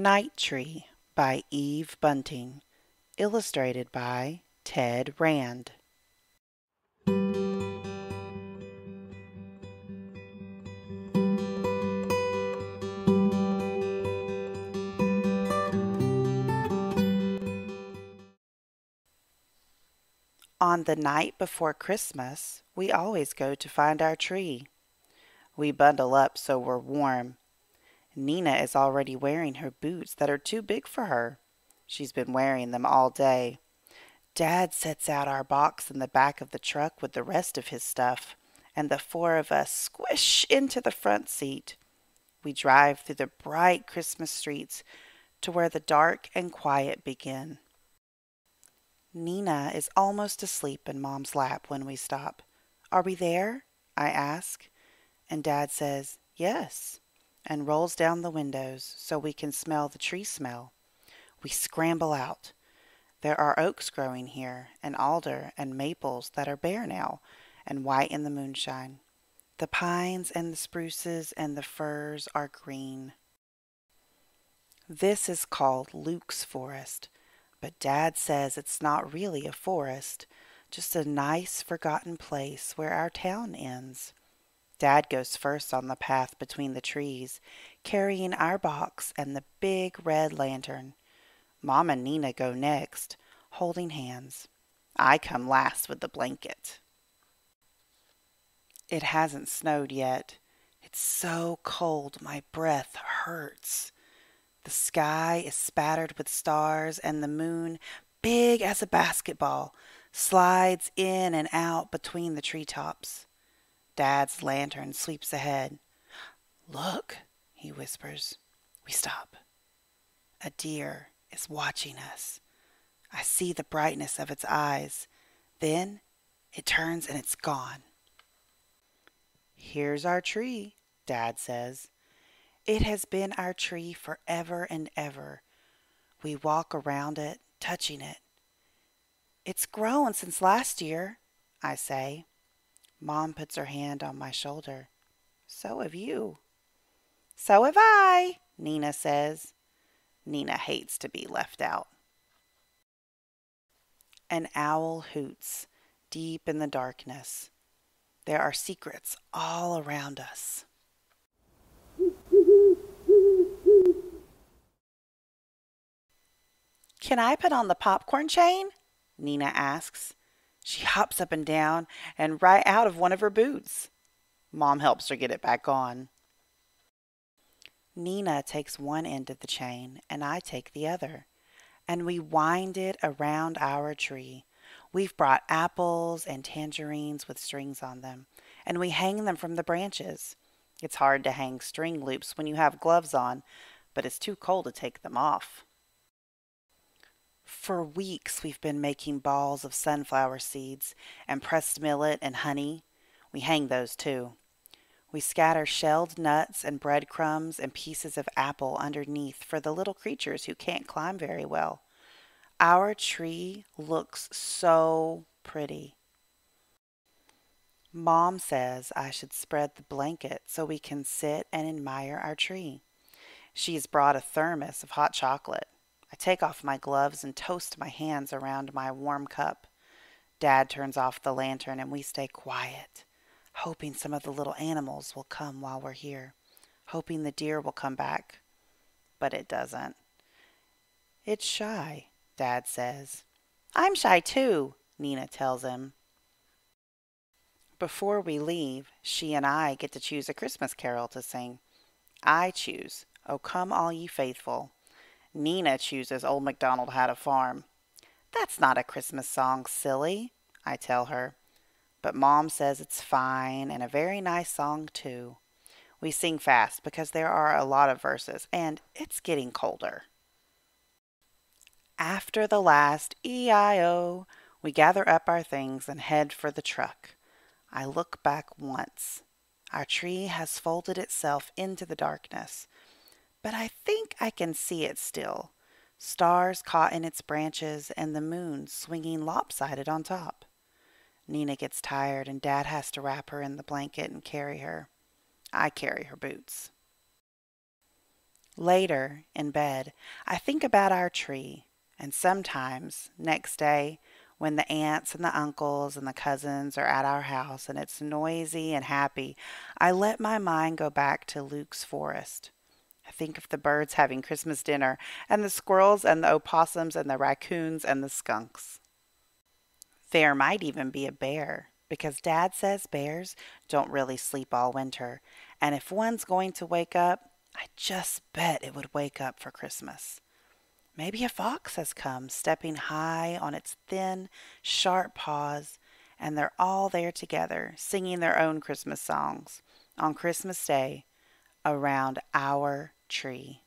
Night Tree by Eve Bunting, illustrated by Ted Rand. On the night before Christmas, we always go to find our tree. We bundle up so we're warm. Nina is already wearing her boots that are too big for her. She's been wearing them all day. Dad sets out our box in the back of the truck with the rest of his stuff, and the four of us squish into the front seat. We drive through the bright Christmas streets to where the dark and quiet begin. Nina is almost asleep in Mom's lap when we stop. "Are we there?" I ask, and Dad says, "Yes," and rolls down the windows so we can smell the tree smell. We scramble out. There are oaks growing here, and alder and maples that are bare now and white in the moonshine. The pines and the spruces and the firs are green. This is called Luke's Forest, but Dad says it's not really a forest, just a nice forgotten place where our town ends. Dad goes first on the path between the trees, carrying our box and the big red lantern. Mom and Nina go next, holding hands. I come last with the blanket. It hasn't snowed yet. It's so cold my breath hurts. The sky is spattered with stars, and the moon, big as a basketball, slides in and out between the treetops. Dad's lantern sweeps ahead. "Look," he whispers. We stop. A deer is watching us. I see the brightness of its eyes. Then it turns and it's gone. "Here's our tree," Dad says. It has been our tree forever and ever. We walk around it, touching it. "It's grown since last year," I say. Mom puts her hand on my shoulder. "So have you." "So have I," Nina says. Nina hates to be left out. An owl hoots deep in the darkness. There are secrets all around us. "Can I put on the popcorn chain?" Nina asks. She hops up and down and right out of one of her boots. Mom helps her get it back on. Nina takes one end of the chain and I take the other, and we wind it around our tree. We've brought apples and tangerines with strings on them, and we hang them from the branches. It's hard to hang string loops when you have gloves on, but it's too cold to take them off. For weeks we've been making balls of sunflower seeds and pressed millet and honey. We hang those too. We scatter shelled nuts and breadcrumbs and pieces of apple underneath for the little creatures who can't climb very well. Our tree looks so pretty. Mom says I should spread the blanket so we can sit and admire our tree. She's brought a thermos of hot chocolate. I take off my gloves and toast my hands around my warm cup. Dad turns off the lantern and we stay quiet, hoping some of the little animals will come while we're here, hoping the deer will come back. But it doesn't. "It's shy," Dad says. "I'm shy too," Nina tells him. Before we leave, she and I get to choose a Christmas carol to sing. I choose "O Come All Ye Faithful." Nina chooses "Old MacDonald Had a Farm." "That's not a Christmas song, silly," I tell her. But Mom says it's fine and a very nice song too. We sing fast because there are a lot of verses and it's getting colder. After the last E-I-O, we gather up our things and head for the truck. I look back once. Our tree has folded itself into the darkness, but I think I can see it still. Stars caught in its branches and the moon swinging lopsided on top. Nina gets tired and Dad has to wrap her in the blanket and carry her. I carry her boots. Later, in bed, I think about our tree, and sometimes, next day, when the aunts and the uncles and the cousins are at our house and it's noisy and happy, I let my mind go back to Luke's forest. I think of the birds having Christmas dinner, and the squirrels and the opossums and the raccoons and the skunks. There might even be a bear, because Dad says bears don't really sleep all winter, and if one's going to wake up, I just bet it would wake up for Christmas. Maybe a fox has come, stepping high on its thin, sharp paws, and they're all there together, singing their own Christmas songs on Christmas Day around our tree.